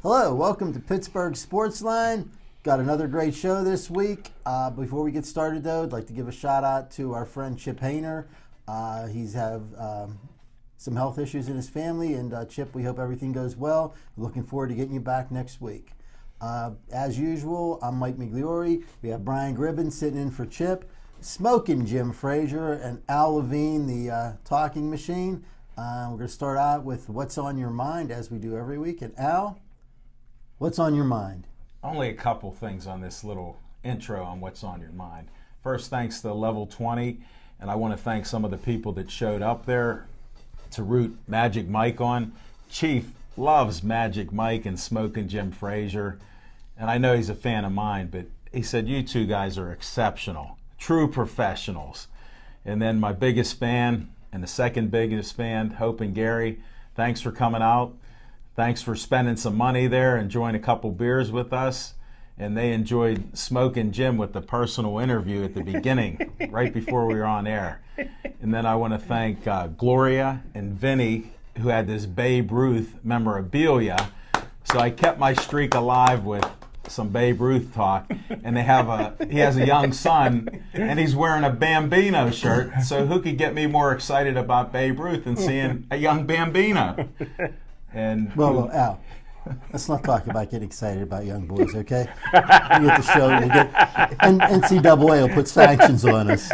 Hello, welcome to Pittsburgh Sportsline. Got another great show this week. Before we get started, though, I'd like to give a shout out to our friend Chip Hayner. He's have some health issues in his family, and Chip, we hope everything goes well. Looking forward to getting you back next week. As usual, I'm Mike Migliori. We have Brian Gribben sitting in for Chip, Smoking Jim Frazier, and Al Levine, the talking machine. We're going to start out with what's on your mind, as we do every week. And Al, what's on your mind? Only a couple things on this little intro on what's on your mind. First, thanks to Level 20, and I want to thank some of the people that showed up there to root Magic Mike on. Chief loves Magic Mike and Smoking Jim Frazier, and I know he's a fan of mine, but he said, you two guys are exceptional, true professionals. And then my biggest fan and the second biggest fan, Hope and Gary, thanks for coming out. Thanks for spending some money there, enjoying a couple beers with us. And they enjoyed Smoking Jim with the personal interview at the beginning, right before we were on air. And then I want to thank Gloria and Vinny, who had this Babe Ruth memorabilia. So I kept my streak alive with some Babe Ruth talk. And he has a young son, and he's wearing a Bambino shirt. So who could get me more excited about Babe Ruth than seeing a young Bambino? And well, Al, let's not talk about getting excited about young boys, okay? We get the show, and NCAA will put sanctions on us.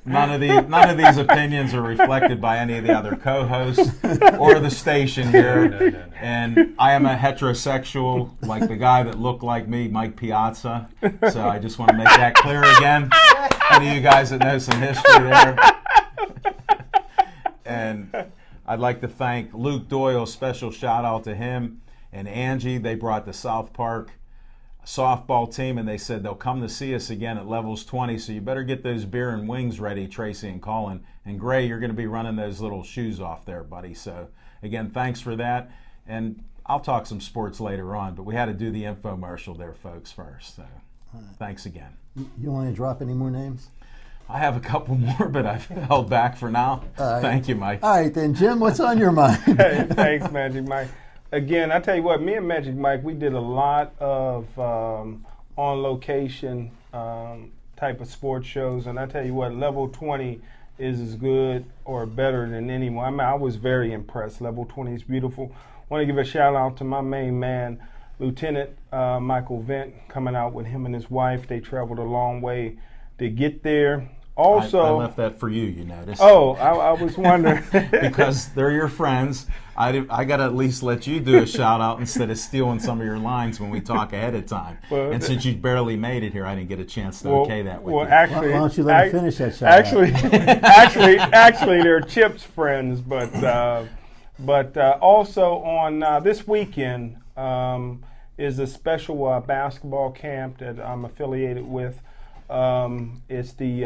None of these opinions are reflected by any of the other co-hosts or the station here. No. And I am a heterosexual, like the guy that looked like me, Mike Piazza. So I just want to make that clear again. Any of you guys that know some history there. And I'd like to thank Luke Doyle, special shout out to him, and Angie. They brought the South Park softball team, and they said they'll come to see us again at Levels 20, so you better get those beer and wings ready, Tracy and Colin. And Gray, you're going to be running those little shoes off there, buddy. So again, thanks for that. And I'll talk some sports later on, but we had to do the infomercial there, folks, first. So thanks again. You want to drop any more names? I have a couple more, but I've held back for now. Thank you, Mike. All right, then, Jim, what's on your mind? Hey, thanks, Magic Mike. Again, I tell you what, me and Magic Mike, we did a lot of on-location type of sports shows, and I tell you what, Level 20 is as good or better than anyone. I mean, I was very impressed. Level 20 is beautiful. I want to give a shout-out to my main man, Lieutenant Michael Vent, coming out with him and his wife. They traveled a long way to get there. Also, I left that for you, you noticed. Oh, I was wondering. Because they're your friends. I got to at least let you do a shout-out instead of stealing some of your lines when we talk ahead of time. Well, and since you barely made it here, I didn't get a chance to okay that with you. Actually, why don't you let me finish that shout-out? Actually, they're Chip's friends, but also on this weekend is a special basketball camp that I'm affiliated with. It's the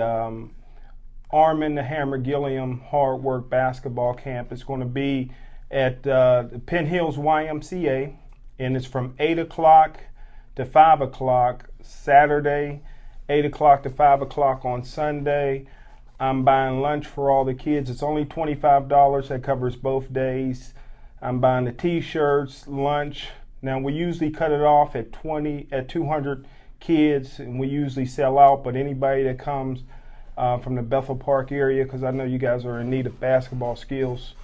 Armin the Hammer Gilliam Hard Work Basketball Camp. It's going to be at Penn Hills YMCA, and it's from 8 o'clock to 5 o'clock Saturday, 8 o'clock to 5 o'clock on Sunday. I'm buying lunch for all the kids. It's only $25. That covers both days. I'm buying the T-shirts, lunch. Now, we usually cut it off at 200 kids, and we usually sell out, but anybody that comes from the Bethel Park area, because I know you guys are in need of basketball skills,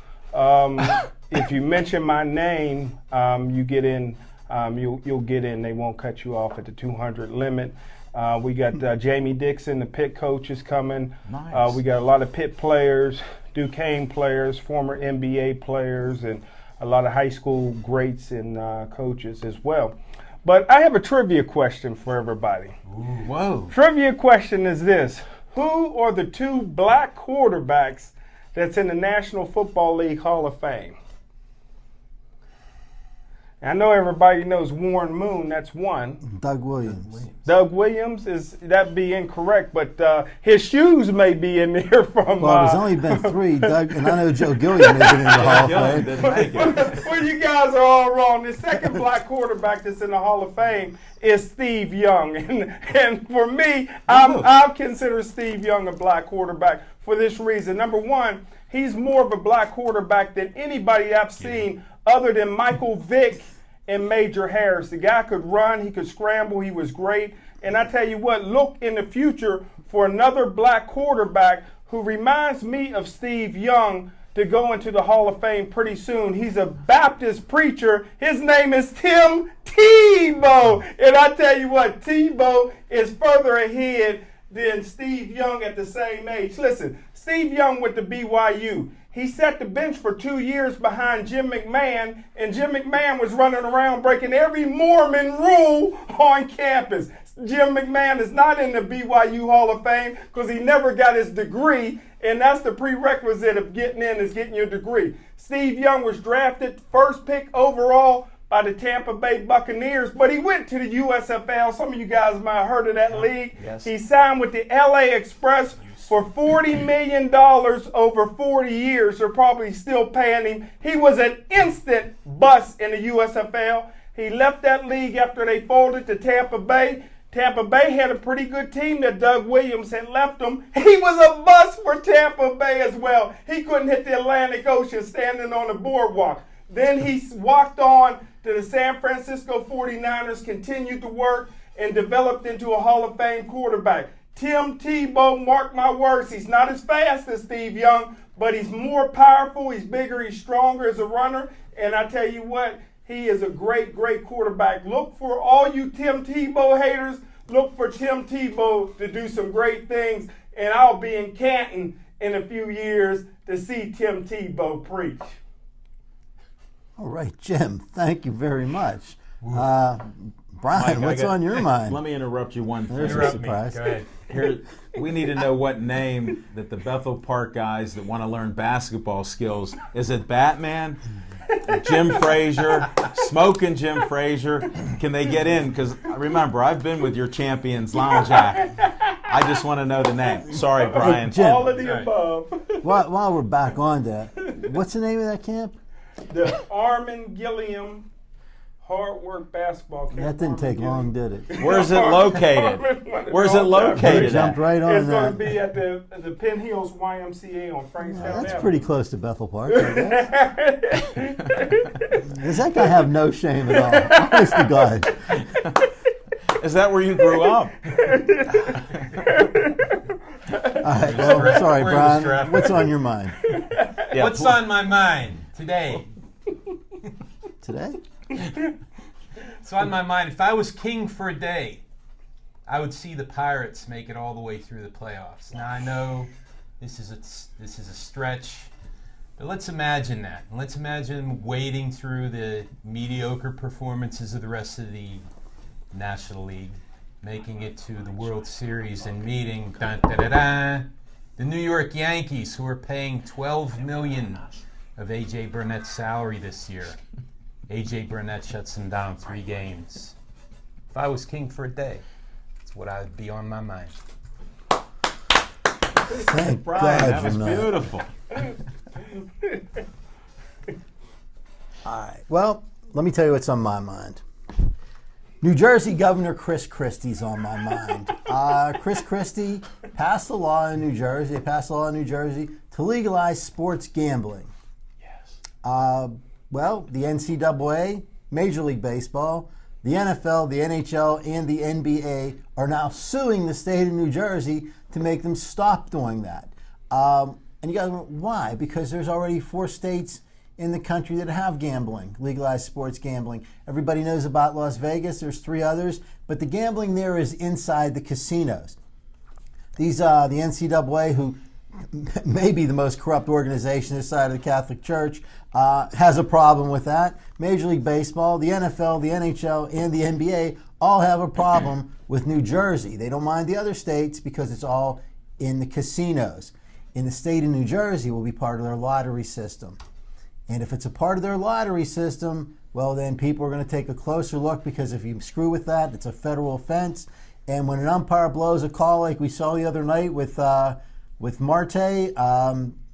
if you mention my name, you get in. You'll get in. They won't cut you off at the 200 limit. We got Jamie Dixon, the Pitt coach, is coming. Nice. We got a lot of Pitt players, Duquesne players, former NBA players, and a lot of high school greats and coaches as well. But I have a trivia question for everybody. Ooh, whoa. Trivia question is this. Who are the two black quarterbacks that's in the National Football League Hall of Fame? I know everybody knows Warren Moon, that's one. Doug Williams. Doug Williams, that'd be incorrect, but his shoes may be in there from... Well, there's only been three, Doug, and I know Joe Gilliam has been in the Hall of Fame. Well, you guys are all wrong. The second black quarterback that's in the Hall of Fame is Steve Young. And for me, I consider Steve Young a black quarterback for this reason. Number one, he's more of a black quarterback than anybody I've seen other than Michael Vick and Major Harris. The guy could run, he could scramble, he was great. And I tell you what, look in the future for another black quarterback who reminds me of Steve Young to go into the Hall of Fame pretty soon. He's a Baptist preacher. His name is Tim Tebow. And I tell you what, Tebow is further ahead than Steve Young at the same age. Listen, Steve Young went to BYU. He sat the bench for 2 years behind Jim McMahon, and Jim McMahon was running around breaking every Mormon rule on campus. Jim McMahon is not in the BYU Hall of Fame because he never got his degree, and that's the prerequisite of getting in, is getting your degree. Steve Young was drafted first pick overall by the Tampa Bay Buccaneers, but he went to the USFL. Some of you guys might have heard of that league. Yes. He signed with the LA Express for $40 million over 40 years. They're probably still paying him. He was an instant bust in the USFL. He left that league after they folded to Tampa Bay. Tampa Bay had a pretty good team that Doug Williams had left them. He was a bust for Tampa Bay as well. He couldn't hit the Atlantic Ocean standing on the boardwalk. Then he walked on to the San Francisco 49ers, continued to work, and developed into a Hall of Fame quarterback. Tim Tebow, mark my words, he's not as fast as Steve Young, but he's more powerful, he's bigger, he's stronger as a runner, and I tell you what, he is a great, great quarterback. Look for all you Tim Tebow haters, look for Tim Tebow to do some great things, and I'll be in Canton in a few years to see Tim Tebow preach. All right, Jim, thank you very much. Brian, Mike, what's on your mind? Let me interrupt you one thing. There's a surprise. Go ahead. Here, we need to know what name that the Bethel Park guys that want to learn basketball skills. Is it Batman? Jim Frazier? Smoking Jim Frazier? Can they get in? Because remember, I've been with your Champions Lounge Act. I just want to know the name. Sorry, Brian. Jim. All of the above. While we're back on that, what's the name of that camp? The Armin Gilliam Hard Work Basketball Camp. That didn't take long, did it? Where's it located? Where's it located? Jumped right on It's going that. to be at the Penn Hills YMCA on Frankstown That's Avenue. pretty close to Bethel Park, I guess. Does that guy have no shame at all? Honest to God. Is that where you grew up? All right, well, sorry, We're Brian. distracted. What's on your mind Yeah, What's on my mind today? today? What's on my mind? If I was king for a day, I would see the Pirates make it all the way through the playoffs. Now I know this is a stretch, but let's imagine that. Let's imagine wading through the mediocre performances of the rest of the National League, making it to the World Series and meeting the New York Yankees, who are paying $12 million of A.J. Burnett's salary this year. A.J. Burnett shuts them down 3 games. If I was king for a day, that's what I'd be on my mind. Thank Brian, God that was you're not. beautiful. All right. Well, let me tell you what's on my mind. New Jersey Governor Chris Christie's on my mind. Chris Christie passed a law in New Jersey. They passed a law in New Jersey to legalize sports gambling. Yes. Well, the NCAA, Major League Baseball, the NFL, the NHL, and the NBA are now suing the state of New Jersey to make them stop doing that. And you guys wonder why? Because there's already 4 states in the country that have gambling, legalized sports gambling. Everybody knows about Las Vegas. There's 3 others, but the gambling there is inside the casinos. These, the NCAA, who may be the most corrupt organization this side of the Catholic Church, has a problem with that. Major League Baseball, the NFL, the NHL, and the NBA all have a problem with New Jersey. They don't mind the other states because it's all in the casinos. In the state of New Jersey will be part of their lottery system. And if it's a part of their lottery system, well, then people are going to take a closer look, because if you screw with that, it's a federal offense. And when an umpire blows a call like we saw the other night with Marte,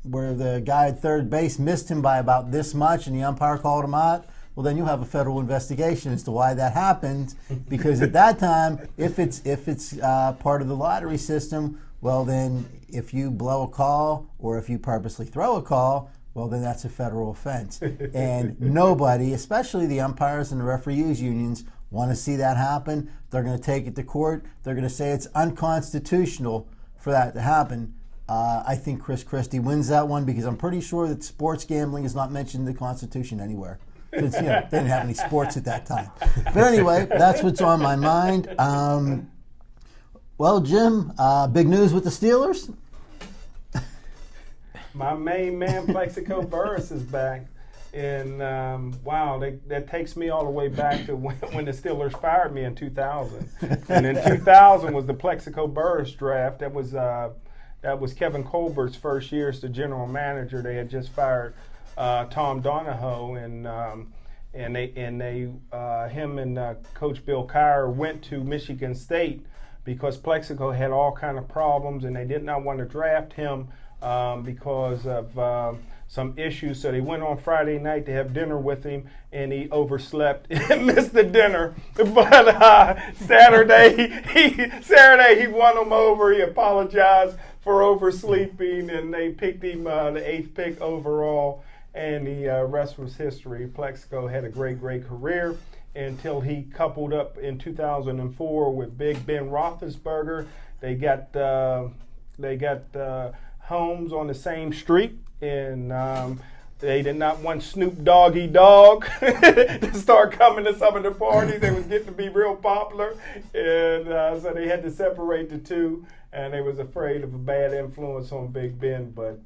where the guy at third base missed him by about this much and the umpire called him out, well, then you'll have a federal investigation as to why that happened. Because at that time, if it's part of the lottery system, well, then if you blow a call or if you purposely throw a call, well, then that's a federal offense. And nobody, especially the umpires and the referees unions, want to see that happen. They're going to take it to court. They're going to say it's unconstitutional for that to happen. I think Chris Christie wins that one because I'm pretty sure that sports gambling is not mentioned in the Constitution anywhere. Since, they didn't have any sports at that time. But anyway, that's what's on my mind. Well, Jim, big news with the Steelers? My main man, Plexico Burris, is back. And, wow, that takes me all the way back to when the Steelers fired me in 2000. And in 2000 was the Plexico Burris draft. That was Kevin Colbert's first year as the general manager. They had just fired Tom Donahoe, and him and Coach Bill Kyer went to Michigan State because Plexico had all kind of problems, and they did not want to draft him because of some issues. So they went on Friday night to have dinner with him, and he overslept and missed the dinner. But Saturday he won them over. He apologized for oversleeping, and they picked him the 8th pick overall. And the rest was history. Plexico had a great career until he coupled up in 2004 with Big Ben Roethlisberger. They got homes on the same street, and they did not want Snoop Doggy Dogg to start coming to some of the parties. They was getting to be real popular, and so they had to separate the two. And they was afraid of a bad influence on Big Ben, but.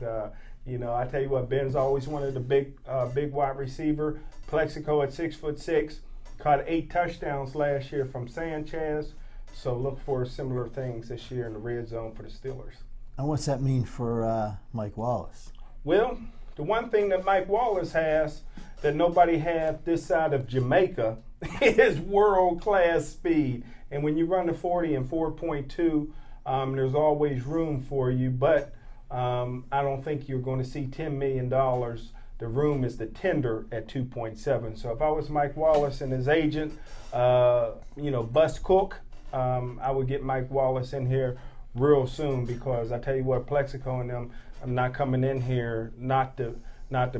I tell you what, Ben's always wanted a big wide receiver. Plexico at 6'6", caught 8 touchdowns last year from Sanchez. So look for similar things this year in the red zone for the Steelers. And what's that mean for Mike Wallace? Well, the one thing that Mike Wallace has that nobody had this side of Jamaica is world-class speed. And when you run the 40 and 4.2, there's always room for you, but I don't think you're going to see $10 million. The room is the tender at 2.7. So if I was Mike Wallace and his agent, Bus Cook, I would get Mike Wallace in here real soon, because I tell you what, Plexico and them, I'm not coming in here not to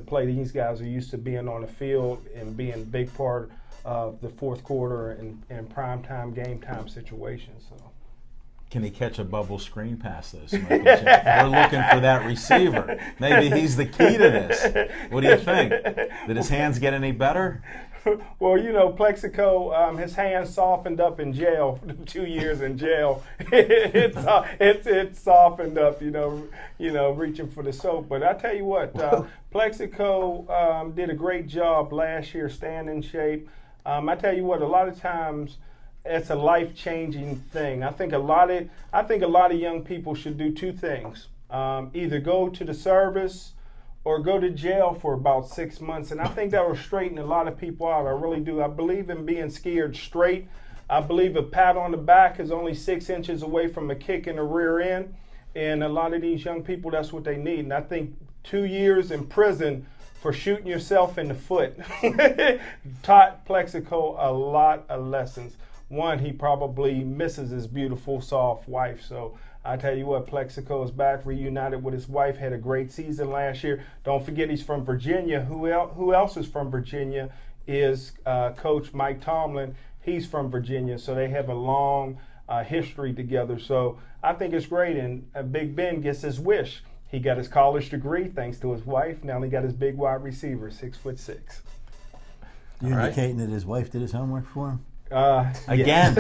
play. These guys are used to being on the field and being a big part of the fourth quarter and prime time, game time situations. So. Can he catch a bubble screen pass, though, Smokey? We're looking for that receiver. Maybe he's the key to this. What do you think? Did his hands get any better? Well, Plexico, his hands softened up in jail. 2 years in jail, it's softened up. Reaching for the soap. But I tell you what, Plexico did a great job last year, staying in shape. I tell you what, a lot of times. It's a life-changing thing. I think a lot of young people should do 2 things: either go to the service or go to jail for about 6 months. And I think that will straighten a lot of people out. I really do. I believe in being scared straight. I believe a pat on the back is only 6 inches away from a kick in the rear end. And a lot of these young people, that's what they need. And I think 2 years in prison for shooting yourself in the foot taught Plexico a lot of lessons. One, he probably misses his beautiful, soft wife. So I tell you what, Plexico is back, reunited with his wife, had a great season last year. Don't forget he's from Virginia. Who else is from Virginia is Coach Mike Tomlin. He's from Virginia, so they have a long history together. So I think it's great, and Big Ben gets his wish. He got his college degree thanks to his wife. Now he got his big wide receiver, 6'6". You indicating that his wife did his homework for him? Again.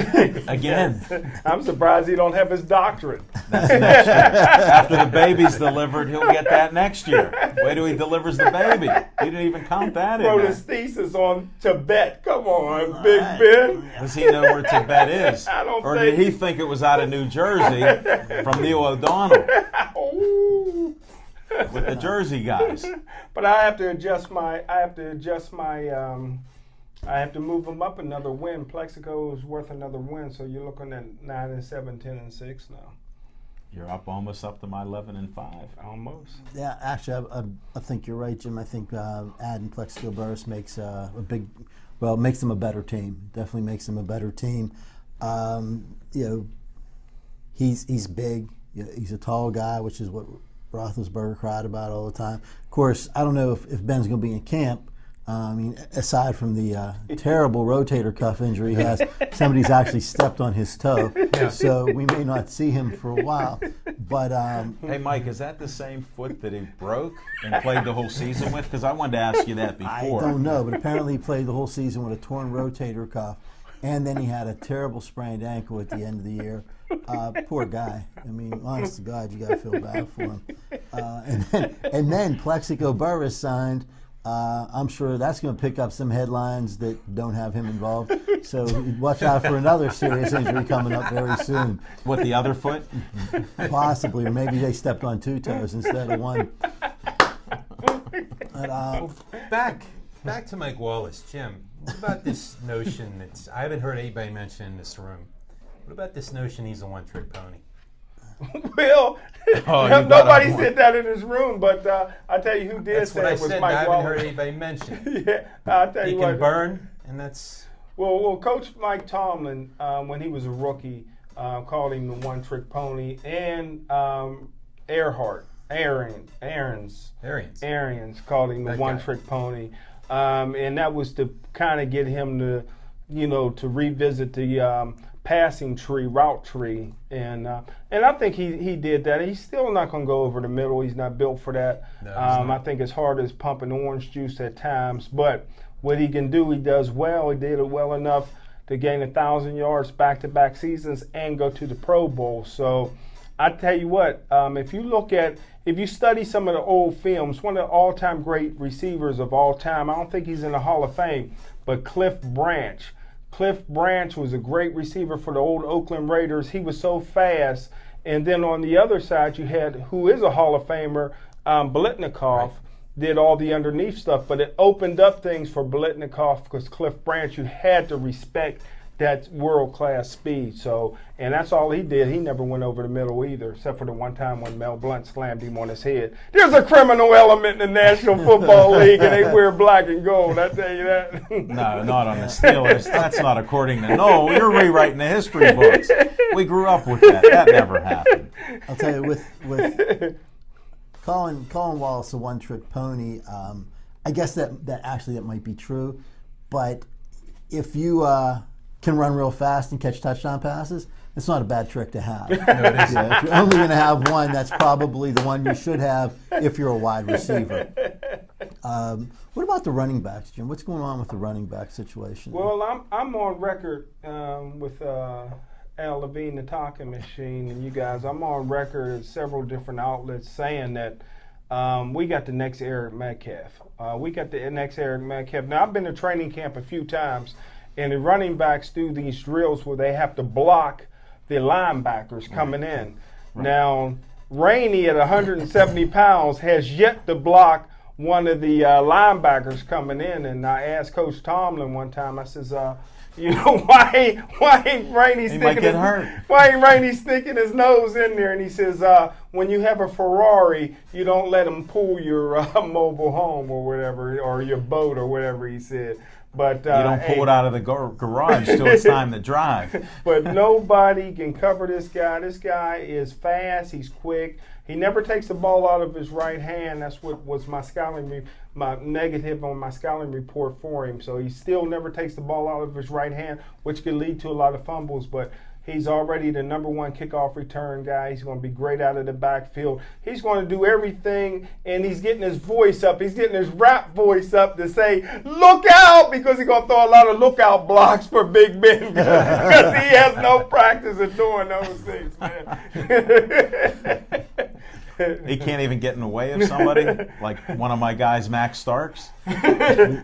I'm surprised he don't have his doctorate. That's next year. After the baby's delivered, he'll get that next year. Wait till he delivers the baby. He didn't even count that in. Wrote his thesis on Tibet. Come on, Big Ben. Does he know where Tibet is? I don't or think. Did he think it was out of New Jersey from Neil O'Donnell? With the Jersey guys. But I have to move them up another win. Plexico is worth another win, so you're looking at 9-7, 10-6 now. You're almost up to my 11-5. Almost. Yeah, actually, I think you're right, Jim. I think adding Plexico Burris makes makes them a better team. Definitely makes them a better team. He's big. He's a tall guy, which is what Roethlisberger cried about all the time. Of course, I don't know if Ben's going to be in camp. I mean, aside from the terrible rotator cuff injury he has, somebody's actually stepped on his toe, so we may not see him for a while. But hey, Mike, is that the same foot that he broke and played the whole season with? Because I wanted to ask you that before. I don't know, but apparently he played the whole season with a torn rotator cuff, and then he had a terrible sprained ankle at the end of the year. Poor guy. I mean, honest to God, you got to feel bad for him. And then Plexico Burress signed. I'm sure that's going to pick up some headlines that don't have him involved. So watch out for another serious injury coming up very soon. What, the other foot? Possibly, or maybe they stepped on 2 toes instead of 1. But, back to Mike Wallace, Jim. What about this notion that I haven't heard anybody mention in this room? What about this notion he's a one-trick pony? Well, nobody said that in this room, but I tell you who did that's say what it I was said. Mike I haven't Wallace. heard anybody mention. Yeah, I'll tell He you can what. burn, and that's. Well, Coach Mike Tomlin, when he was a rookie, called him the one-trick pony, and Arians called him the one-trick pony, and that was to kind of get him to, to revisit the passing route tree, and I think he did that. He's still not going to go over the middle. He's not built for that. No, he's not. I think as hard as pumping orange juice at times, but what he can do, he does well. He did it well enough to gain 1,000 yards back-to-back seasons and go to the Pro Bowl. So I tell you what, if you study some of the old films, one of the all-time great receivers of all time, I don't think he's in the Hall of Fame, but Cliff Branch. Cliff Branch was a great receiver for the old Oakland Raiders. He was so fast. And then on the other side, you had, who is a Hall of Famer, Biletnikoff, did all the underneath stuff. But it opened up things for Biletnikoff because Cliff Branch, you had to respect that world-class speed. So, and that's all he did. He never went over the middle either, except for the one time when Mel Blount slammed him on his head. There's a criminal element in the National Football League, and they wear black and gold. I tell you that. No, not on the Steelers. That's not according to. No, you're rewriting the history books. We grew up with that. That never happened. I'll tell you, with calling Wallace a one-trick pony, I guess that might be true, but if you can run real fast and catch touchdown passes, it's not a bad trick to have. No, it isn't. Yeah, if you're only going to have one, that's probably the one you should have if you're a wide receiver. What about the running backs, Jim? What's going on with the running back situation? Well, I'm on record with Al Levine, the talking machine, and you guys. I'm on record at several different outlets saying that we got the next Eric Metcalf. We got the next Eric Metcalf. Now, I've been to training camp a few times, and the running backs do these drills where they have to block the linebackers coming in. Right. Now, Rainey at 170 pounds has yet to block one of the linebackers coming in. And I asked Coach Tomlin one time, I says, why ain't Rainey sticking his nose in there? And he says, when you have a Ferrari, you don't let them pull your mobile home or whatever, or your boat or whatever he said. But you don't pull it out of the garage till it's time to drive. But nobody can cover this guy. This guy is fast. He's quick. He never takes the ball out of his right hand. That's what was my negative on my scouting report for him. So he still never takes the ball out of his right hand, which could lead to a lot of fumbles. But he's already the #1 kickoff return guy. He's going to be great out of the backfield. He's going to do everything, and he's getting his voice up. He's getting his rap voice up to say, look out, because he's going to throw a lot of lookout blocks for Big Ben because he has no practice of doing those things, man. He can't even get in the way of somebody, like one of my guys, Max Starks.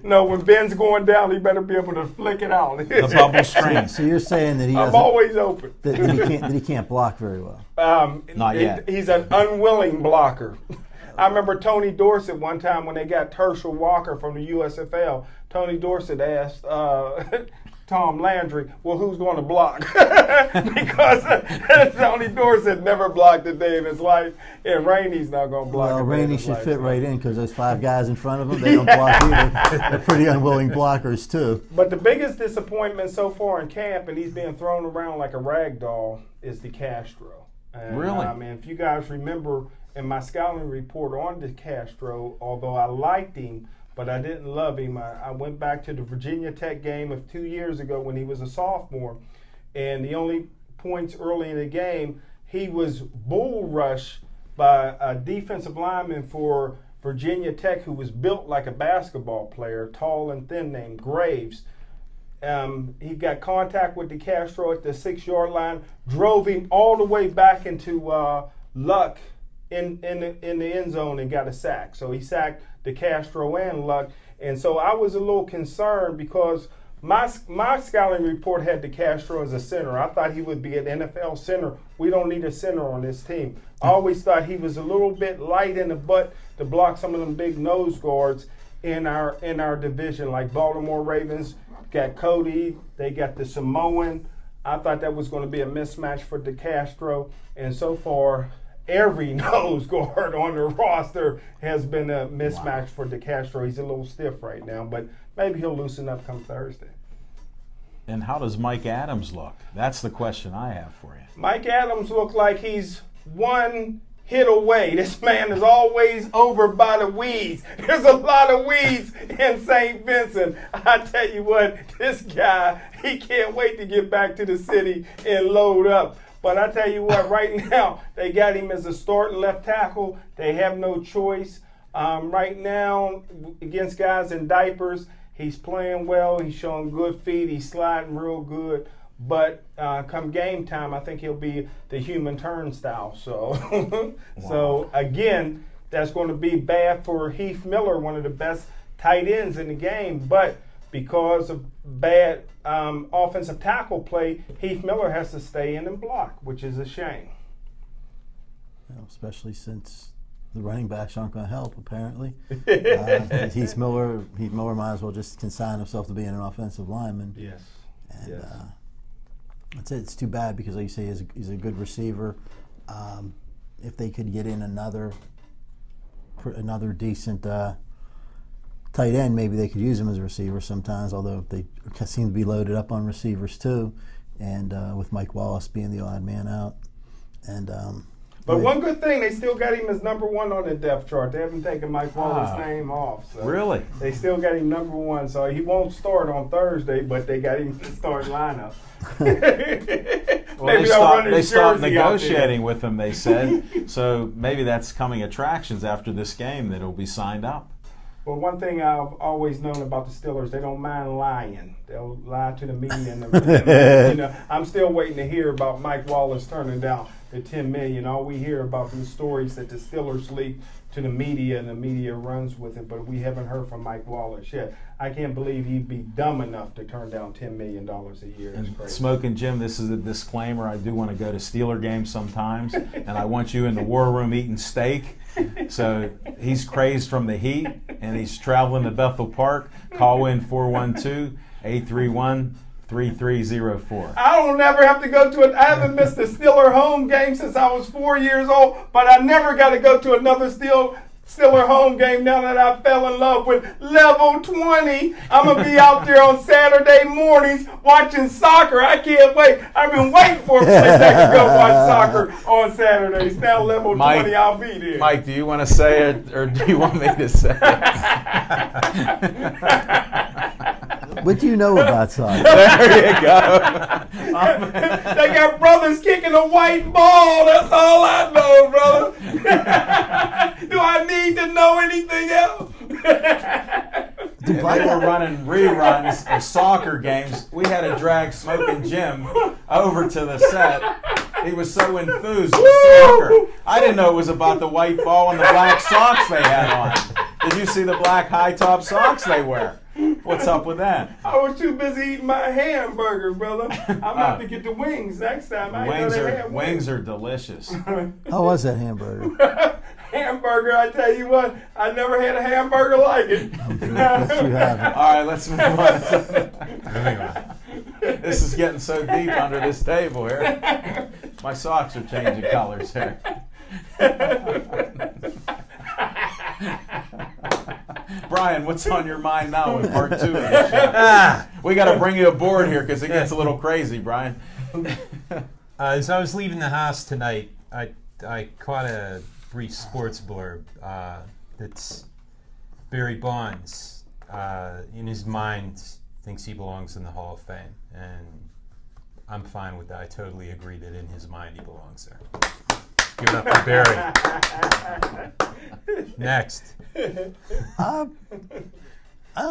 No, when Ben's going down, he better be able to flick it out. The bubble string. So you're saying that I'm always open. that he can't block very well. Not yet. He's an unwilling blocker. I remember Tony Dorsett one time when they got Herschel Walker from the USFL. Tony Dorsett asked Tom Landry, well, who's going to block? Because Tony Dorsett never blocked a day in his life, and Rainey's not going to block. Well, Rainey should fit right in because those 5 guys in front of him, they don't block either. They're pretty unwilling blockers, too. But the biggest disappointment so far in camp, and he's being thrown around like a rag doll, is the Castro. And, really? I mean, if you guys remember And my scouting report on DeCastro, although I liked him, but I didn't love him. I went back to the Virginia Tech game of 2 years ago when he was a sophomore, and the only points early in the game, he was bull rushed by a defensive lineman for Virginia Tech who was built like a basketball player, tall and thin, named Graves. He got contact with DeCastro at the 6-yard line, drove him all the way back into Luck in the end zone and got a sack. So he sacked DeCastro and Luck. And so I was a little concerned because my scouting report had DeCastro as a center. I thought he would be an NFL center. We don't need a center on this team. I always thought he was a little bit light in the butt to block some of them big nose guards in our division, like Baltimore Ravens got Cody, they got the Samoan. I thought that was going to be a mismatch for DeCastro, and so far every nose guard on the roster has been a mismatch for DeCastro. He's a little stiff right now, but maybe he'll loosen up come Thursday. And how does Mike Adams look? That's the question I have for you. Mike Adams looked like he's one hit away. This man is always over by the weeds. There's a lot of weeds in St. Vincent. I tell you what, this guy, he can't wait to get back to the city and load up. But I tell you what, right now, they got him as a starting left tackle. They have no choice. Right now, against guys in diapers, he's playing well. He's showing good feet. He's sliding real good. But come game time, I think he'll be the human turnstile. So, So again, that's going to be bad for Heath Miller, one of the best tight ends in the game. But because of bad offensive tackle play, Heath Miller has to stay in and block, which is a shame. Well, especially since the running backs aren't going to help, apparently. Heath Miller might as well just consign himself to being an offensive lineman. Yes. And, yes. That's it. It's too bad because, like you say, he's a good receiver. If they could get in another decent tight end, maybe they could use him as a receiver sometimes, although they seem to be loaded up on receivers too, and with Mike Wallace being the odd man out. And but one good thing, they still got him as number one on the depth chart. They haven't taken Mike Wallace's name off. So really? They still got him number one, so he won't start on Thursday, but they got him in the start lineup. Well, they stopped negotiating with him, they said. So maybe that's coming attractions after this game that will be signed up. Well, one thing I've always known about the Steelers, they don't mind lying. They'll lie to the media. I'm still waiting to hear about Mike Wallace turning down the $10 million. All we hear about these stories that the Steelers leak to the media, and the media runs with it, but we haven't heard from Mike Wallace yet. I can't believe he'd be dumb enough to turn down $10 million a year. And Smoking Jim, this is a disclaimer. I do want to go to Steeler games sometimes, and I want you in the war room eating steak. So he's crazed from the heat, and he's traveling to Bethel Park. Call in 412-831-3304. I don't never have to go to it. I haven't missed a Steeler home game since I was 4 years old, but I never got to go to another Steeler home game now that I fell in love with Level 20. I'm going to be out there on Saturday mornings watching soccer. I can't wait. I've been waiting for a place I can go watch soccer on Saturdays. Now Level 20, I'll be there. Mike, do you want to say it, or do you want me to say it? What do you know about soccer? There you go. They got brothers kicking a white ball. That's all I know, brother. Do I need to know anything else? They were running reruns of soccer games. We had to drag Smoking Jim over to the set. He was so enthused with soccer. I didn't know it was about the white ball and the black socks they had on. Did you see the black high-top socks they wear? What's up with that? I was too busy eating my hamburger, brother. I'm about to get the wings next time. Wings are delicious. How was that hamburger? Hamburger, I tell you what, I never had a hamburger like it. Yes, you have. All right, let's move on. This is getting so deep under this table here. My socks are changing colors here. Brian, what's on your mind now in part 2 of the show? We got to bring you aboard here because it gets a little crazy, Brian. As I was leaving the house tonight, I caught a brief sports blurb. That's Barry Bonds, in his mind, thinks he belongs in the Hall of Fame, and I'm fine with that. I totally agree that in his mind he belongs there. Give it up for Barry. Next.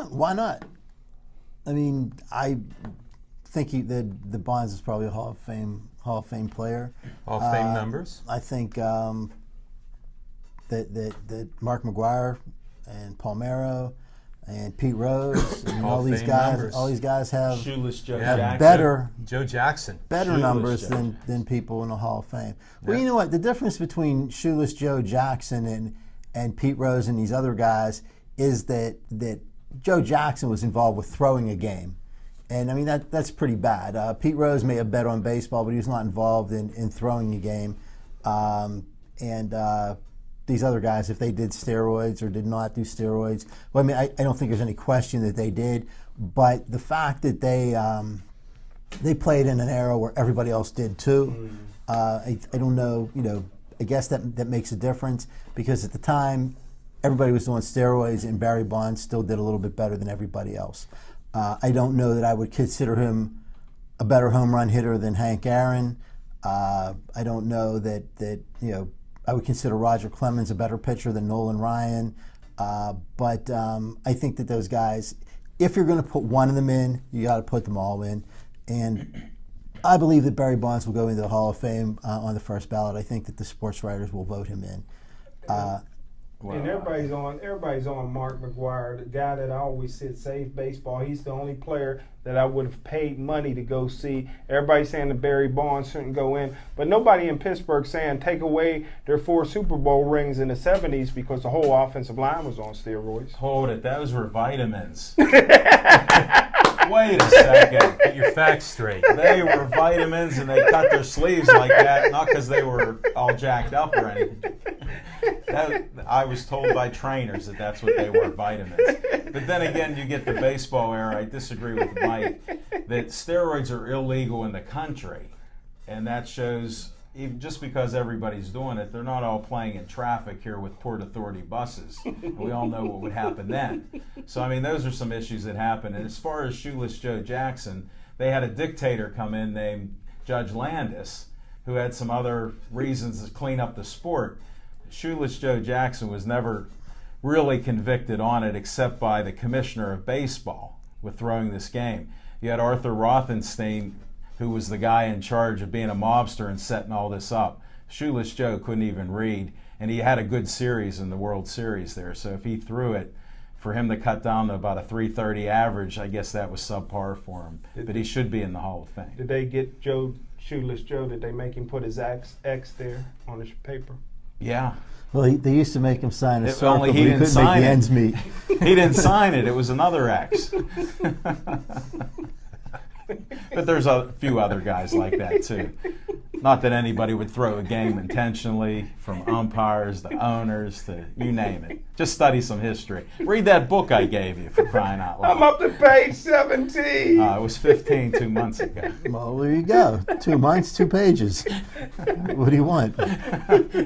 Why not? I mean, I think that Bonds is probably a Hall of Fame player. Hall of Fame numbers. I think that Mark McGwire and Palmeiro and Pete Rose and Hall all of these Fame guys, numbers. all these guys have Shoeless Joe have Jackson. better Joe Jackson. better Shoeless numbers Joe. than people in the Hall of Fame. Well, Yeah. you know what? The difference between Shoeless Joe Jackson and Pete Rose and these other guys is that Joe Jackson was involved with throwing a game. And I mean, that's pretty bad. Pete Rose may have bet on baseball, but he was not involved in throwing a game. These other guys, if they did steroids or did not do steroids, well, I mean, I don't think there's any question that they did. But the fact that they played in an era where everybody else did too, I don't know, I guess that makes a difference, because at the time, everybody was doing steroids, and Barry Bonds still did a little bit better than everybody else. I don't know that I would consider him a better home run hitter than Hank Aaron. I don't know that I would consider Roger Clemens a better pitcher than Nolan Ryan. But I think that those guys, if you're going to put one of them in, you got to put them all in. And I believe that Barry Bonds will go into the Hall of Fame on the first ballot. I think that the sports writers will vote him in. And everybody's on Mark McGwire, the guy that I always said saved baseball. He's the only player that I would have paid money to go see. Everybody's saying that Barry Bonds shouldn't go in, but nobody in Pittsburgh saying take away their 4 Super Bowl rings in the 70s because the whole offensive line was on steroids. Hold it, those were vitamins. Wait a second. Get your facts straight. They were vitamins, and they cut their sleeves like that, not because they were all jacked up or anything. I was told by trainers that that's what they were, vitamins. But then again, you get the baseball era. I disagree with Mike that steroids are illegal in the country, and that shows just because everybody's doing it, they're not all playing in traffic here with Port Authority buses. And we all know what would happen then. So, I mean, those are some issues that happen. And as far as Shoeless Joe Jackson, they had a dictator come in named Judge Landis who had some other reasons to clean up the sport. Shoeless Joe Jackson was never really convicted on it except by the commissioner of baseball with throwing this game. You had Arthur Rothenstein, who was the guy in charge of being a mobster and setting all this up. Shoeless Joe couldn't even read, and he had a good series in the World Series there. So if he threw it, for him to cut down to about a 330 average, I guess that was subpar for him. But he should be in the Hall of Fame. Did they get Shoeless Joe? Did they make him put his X there on his paper? Yeah. Well, they used to make him sign a If circle, only but he he didn't couldn't make sign the it. ends meet. He didn't sign it. It was another X. But there's a few other guys like that, too. Not that anybody would throw a game intentionally, from umpires to owners to you name it. Just study some history. Read that book I gave you, for crying out loud. I'm up to page 17. It was 15 2 months ago. Well, there you go. 2 months, 2 pages. What do you want?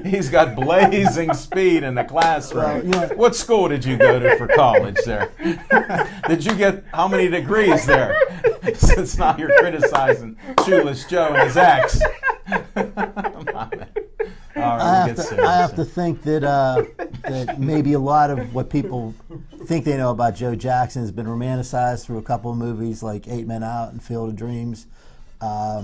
He's got blazing speed in the classroom. Well, you know, What school did you go to for college there? Did you get how many degrees there? Since now you're criticizing Shoeless Joe and his ex. Come on, man. All right, I have to think that maybe a lot of what people think they know about Joe Jackson has been romanticized through a couple of movies like 8 Men Out and Field of Dreams. I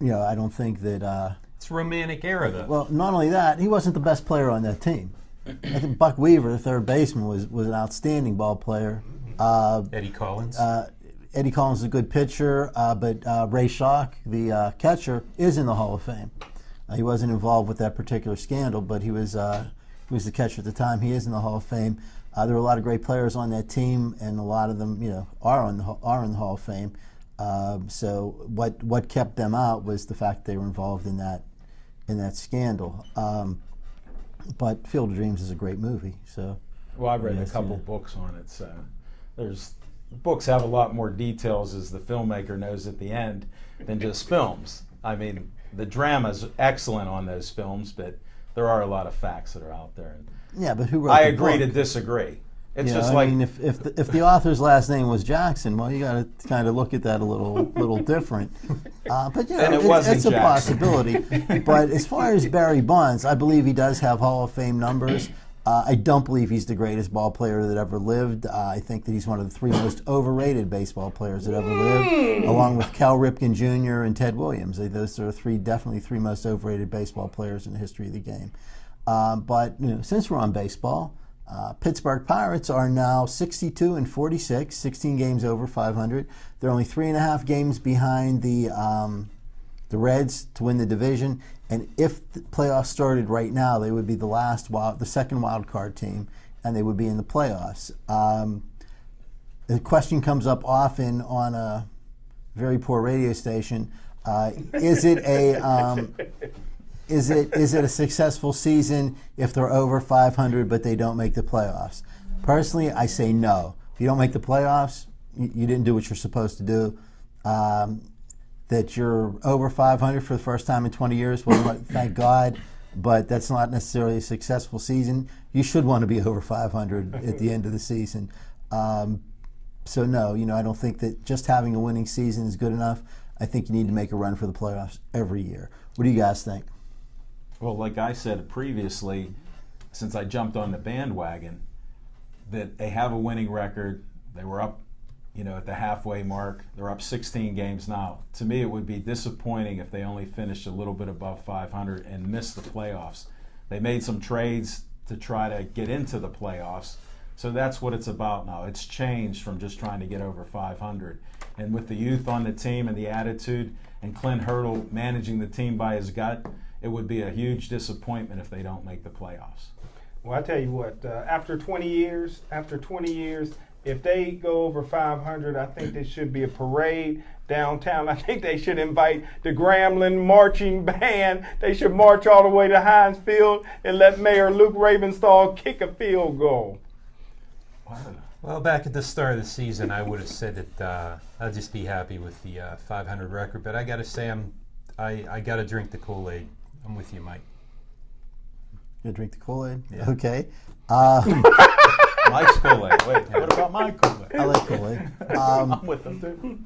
don't think that. It's romantic era, though. Well, not only that, he wasn't the best player on that team. I think Buck Weaver, the third baseman, was an outstanding ball player. Eddie Collins. Eddie Collins is a good pitcher, but Ray Schock, the catcher, is in the Hall of Fame. He wasn't involved with that particular scandal, but he was the catcher at the time. He is in the Hall of Fame. There were a lot of great players on that team, and a lot of them, are in the Hall of Fame. So what kept them out was the fact they were involved in that scandal. But Field of Dreams is a great movie. So, Well, I've read Yes, a couple yeah. books on it, so books have a lot more details, as the filmmaker knows at the end, than just films. I mean, the drama's excellent on those films, but there are a lot of facts that are out there. Yeah, but who wrote I the agree book? to disagree. It's Yeah, just I like mean, if the author's last name was Jackson, well, you got to kind of look at that a little different. But And it wasn't it's a Jackson. possibility. But as far as Barry Bonds, I believe he does have Hall of Fame numbers. I don't believe he's the greatest ball player that ever lived. I think that he's one of the 3 most overrated baseball players that ever lived, along with Cal Ripken Jr. and Ted Williams. Those are definitely three most overrated baseball players in the history of the game. But since we're on baseball, Pittsburgh Pirates are now 62-46, 16 games over 500. They're only 3.5 games behind the Reds to win the division. And if the playoffs started right now, they would be the second wild card team, and they would be in the playoffs. The question comes up often on a very poor radio station: is it a successful season if they're over 500 but they don't make the playoffs? Personally, I say no. If you don't make the playoffs, you didn't do what you're supposed to do. That you're over 500 for the first time in 20 years, well, thank God, but that's not necessarily a successful season. You should want to be over 500 at the end of the season. So no, I don't think that just having a winning season is good enough. I think you need to make a run for the playoffs every year. What do you guys think? Well, like I said previously, since I jumped on the bandwagon, that they have a winning record. They were up, at the halfway mark. They're up 16 games now. To me, it would be disappointing if they only finished a little bit above 500 and missed the playoffs. They made some trades to try to get into the playoffs. So that's what it's about now. It's changed from just trying to get over 500. And with the youth on the team and the attitude, and Clint Hurdle managing the team by his gut, it would be a huge disappointment if they don't make the playoffs. Well, I tell you what, after 20 years, if they go over 500, I think there should be a parade downtown. I think they should invite the Grambling Marching Band. They should march all the way to Heinz Field and let Mayor Luke Ravenstahl kick a field goal. Wow. Well, back at the start of the season, I would have said that I'd just be happy with the 500 record. But I got to say, I got to drink the Kool-Aid. I'm with you, Mike. You drink the Kool-Aid? Yeah. Okay. Mike's Kool-Aid. Wait, what about my Kool-Aid? I like Kool-Aid. I'm with them too.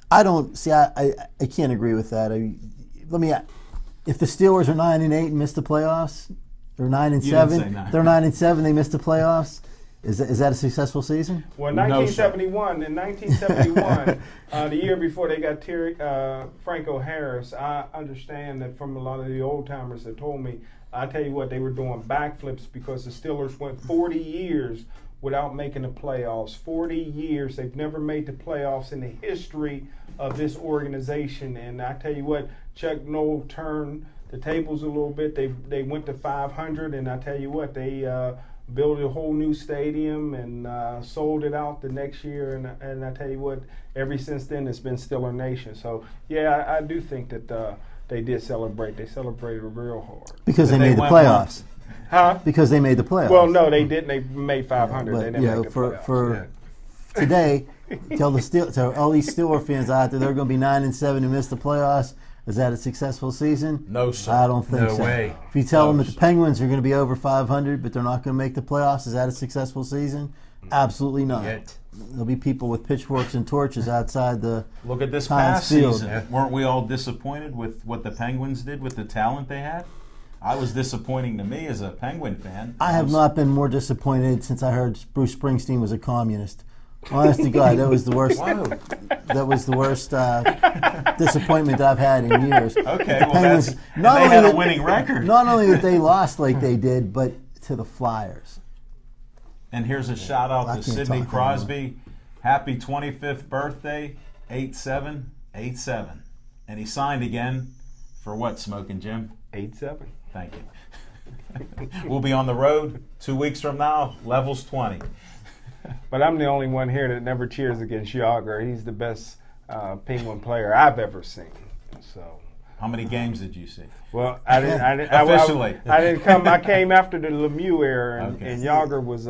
I don't see. I can't agree with that. If the Steelers are 9-8 and miss the playoffs, they're 9-7. They're 9-7. They miss the playoffs. Is that a successful season? Well, in 1971, the year before they got Franco Harris, I understand that from a lot of the old timers that told me, I tell you what, they were doing backflips because the Steelers went 40 years without making the playoffs. 40 years. They've never made the playoffs in the history of this organization. And I tell you what, Chuck Noll turned the tables a little bit. They went to 500, and I tell you what, they built a whole new stadium and sold it out the next year. And I tell you what, ever since then, it's been Steeler Nation. So, yeah, I do think that they did celebrate. They celebrated real hard. Because they made the playoffs. Huh? Because they made the playoffs. Well, no, they didn't. They made 500. But, they didn't make the playoffs. For today, tell all these Steeler fans out there, they're going to be 9-7 and miss the playoffs. Is that a successful season? No, sir. I don't think No so. way. If you tell them that the Penguins are going to be over 500, but they're not going to make the playoffs, is that a successful season? Absolutely not. Yet. There'll be people with pitchforks and torches outside the Look at this Heinz past Field. season. Yeah. Weren't we all disappointed with what the Penguins did with the talent they had? I was disappointing to me as a Penguin fan. I have not been more disappointed since I heard Bruce Springsteen was a communist. Honest to God, that was the worst. Wow. That was the worst disappointment that I've had in years. Okay, The well, Penguins- they had a winning record. Not only that they lost like they did, but to the Flyers. And here's a shout out I to can't Sidney talk Crosby. Happy 25th birthday, 8787. And he signed again for what, Smoking Jim? 8-7. Thank you. We'll be on the road 2 weeks from now, levels 20. But I'm the only one here that never cheers against Yager. He's the best Penguin player I've ever seen. So, How many games did you see? well, I didn't. Officially. I didn't come. I came after the Lemieux era, Okay. and Yager was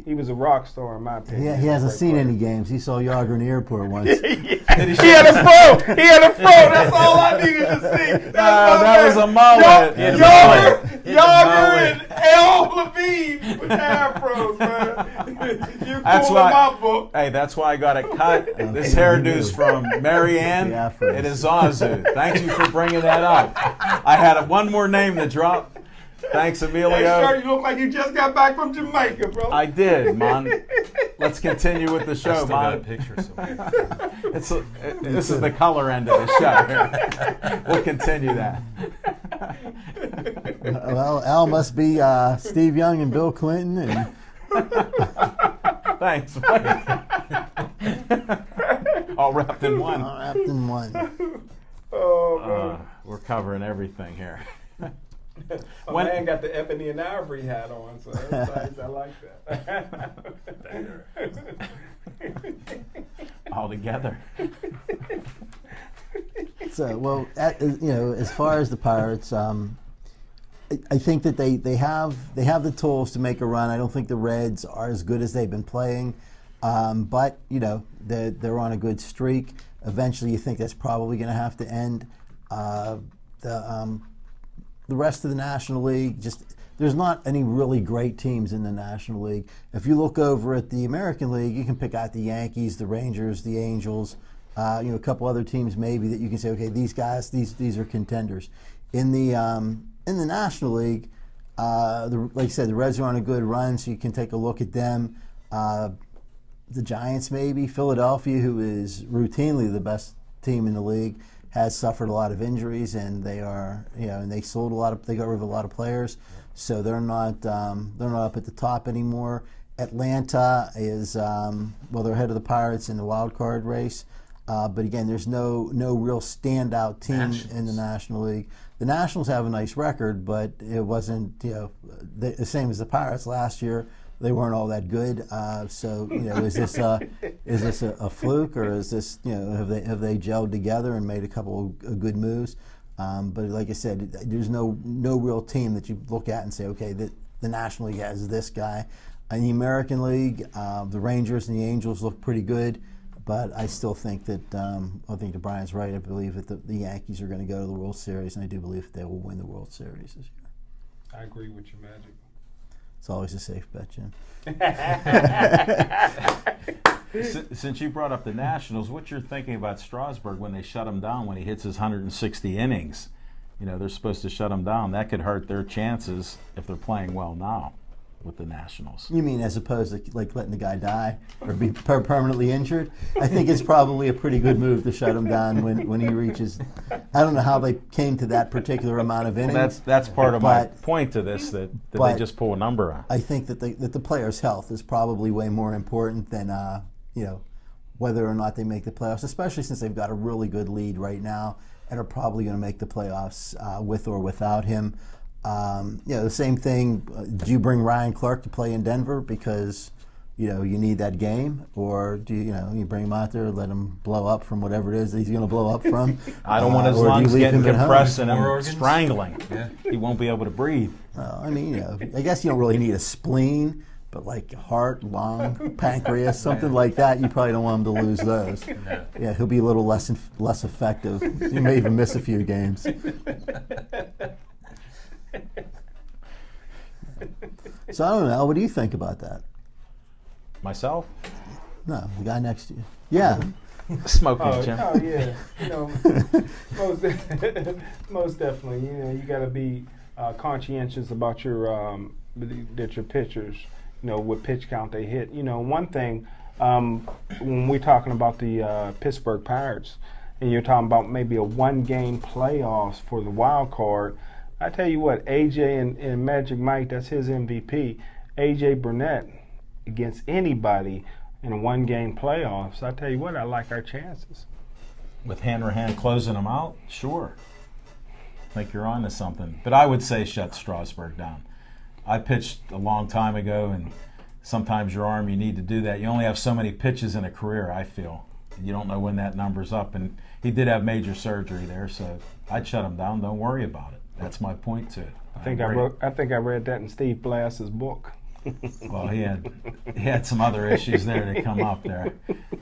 he was a rock star in my opinion. He hasn't Great seen player. any games. He saw Yager in the airport once. He had a fro. He had a fro. That's all I needed to see. That was a mullet. Yager, You're in L. Levine with afros, man. You That's cool why, in my book. hey, that's why I got it cut. This hairdo's from Mary Ann. It is Zazu. Thank you for bringing that up. I had one more name to drop. Thanks, Emilio. Hey, sure, you look like you just got back from Jamaica, bro. I did, man. Let's continue with the show, Still got a man. picture somewhere. This is the color end of the show. We'll continue that. Well, Al must be Steve Young and Bill Clinton, and Thanks, Mike. All wrapped in one. all wrapped in one. Oh, man. We're covering everything here. My man got the ebony and ivory hat on, so that's nice. I like that. All together. So, well, as far as the Pirates, I think that they have the tools to make a run. I don't think the Reds are as good as they've been playing, but they're on a good streak. Eventually, you think that's probably going to have to end. The rest of the National League, there's not any really great teams in the National League. If you look over at the American League, you can pick out the Yankees, the Rangers, the Angels, a couple other teams maybe that you can say, okay, these guys, these are contenders. In the National League, like I said, the Reds are on a good run, so you can take a look at them. The Giants, maybe Philadelphia, who is routinely the best team in the league, has suffered a lot of injuries, and they are, and they got rid of a lot of players, so they're not up at the top anymore. Atlanta is, they're ahead of the Pirates in the wild card race, but again, there's no real standout team in the National League. The Nationals have a nice record, but it wasn't, the same as the Pirates last year. They weren't all that good. So is this a fluke, or is this have they gelled together and made a couple of good moves? But like I said, there's no real team that you look at and say, okay, the National League has this guy. In the American League, the Rangers and the Angels look pretty good, but I still think that I think that Brian's right. I believe that the Yankees are going to go to the World Series, and I do believe that they will win the World Series this year. I agree with you, Magic. It's always a safe bet, Jim. Since you brought up the Nationals, what you're thinking about Strasburg when they shut him down when he hits his 160 innings? They're supposed to shut him down. That could hurt their chances if they're playing well now with the Nationals. You mean as opposed to like letting the guy die or be permanently injured? I think it's probably a pretty good move to shut him down when he reaches. I don't know how they came to that particular amount of innings. Well, that's part of my point to this, that they just pull a number on. I think that the player's health is probably way more important than whether or not they make the playoffs, especially since they've got a really good lead right now and are probably going to make the playoffs with or without him. The same thing. Do you bring Ryan Clark to play in Denver because you need that game, or do you bring him out there, let him blow up from whatever it is that he's going to blow up from? I don't want his lungs getting compressed and him strangling. Yeah. He won't be able to breathe. I guess you don't really need a spleen, but like heart, lung, pancreas, something like that, you probably don't want him to lose those. No. Yeah, he'll be a little less effective. He may even miss a few games. So I don't know. What do you think about that? Myself? No, the guy next to you. Yeah. Smoking, Jim. Oh yeah. Most definitely. You got to be conscientious about your pitchers. What pitch count they hit. One thing when we're talking about the Pittsburgh Pirates, and you're talking about maybe a one-game playoffs for the wild card. I tell you what, AJ and Magic Mike, that's his MVP. AJ Burnett against anybody in a one-game playoffs. I tell you what, I like our chances. With Hanrahan closing them out, sure. I think you're on to something. But I would say shut Strasburg down. I pitched a long time ago, and sometimes your arm, you need to do that. You only have so many pitches in a career, I feel. You don't know when that number's up. And he did have major surgery there, so I'd shut him down. Don't worry about it. That's my point to it. I think I read that in Steve Blass's book. Well, he had he had some other issues there that come up there.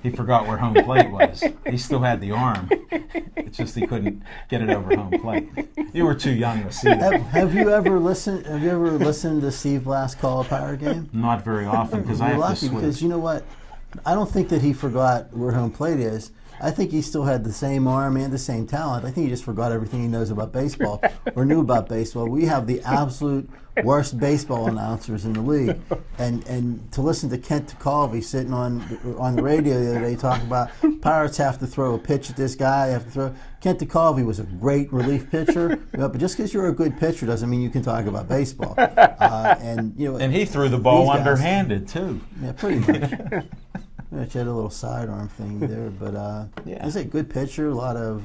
He forgot where home plate was. He still had the arm. It's just he couldn't get it over home plate. You were too young to see that. Have you ever listened to Steve Blass call a Pirate game? Not very often because I You're have lucky to switch. because you know what? I don't think that he forgot where home plate is. I think he still had the same arm and the same talent. I think he just forgot everything he knows about baseball or knew about baseball. We have the absolute worst baseball announcers in the league. And to listen to Kent Tekulve sitting on the radio the other day talking about Pirates have to throw a pitch at this guy. Have to throw. Kent Tekulve was a great relief pitcher, but just because you're a good pitcher doesn't mean you can talk about baseball. And he threw the ball these guys- underhanded too. Yeah, pretty much. She had a little sidearm thing there, but he's a good pitcher. A lot of.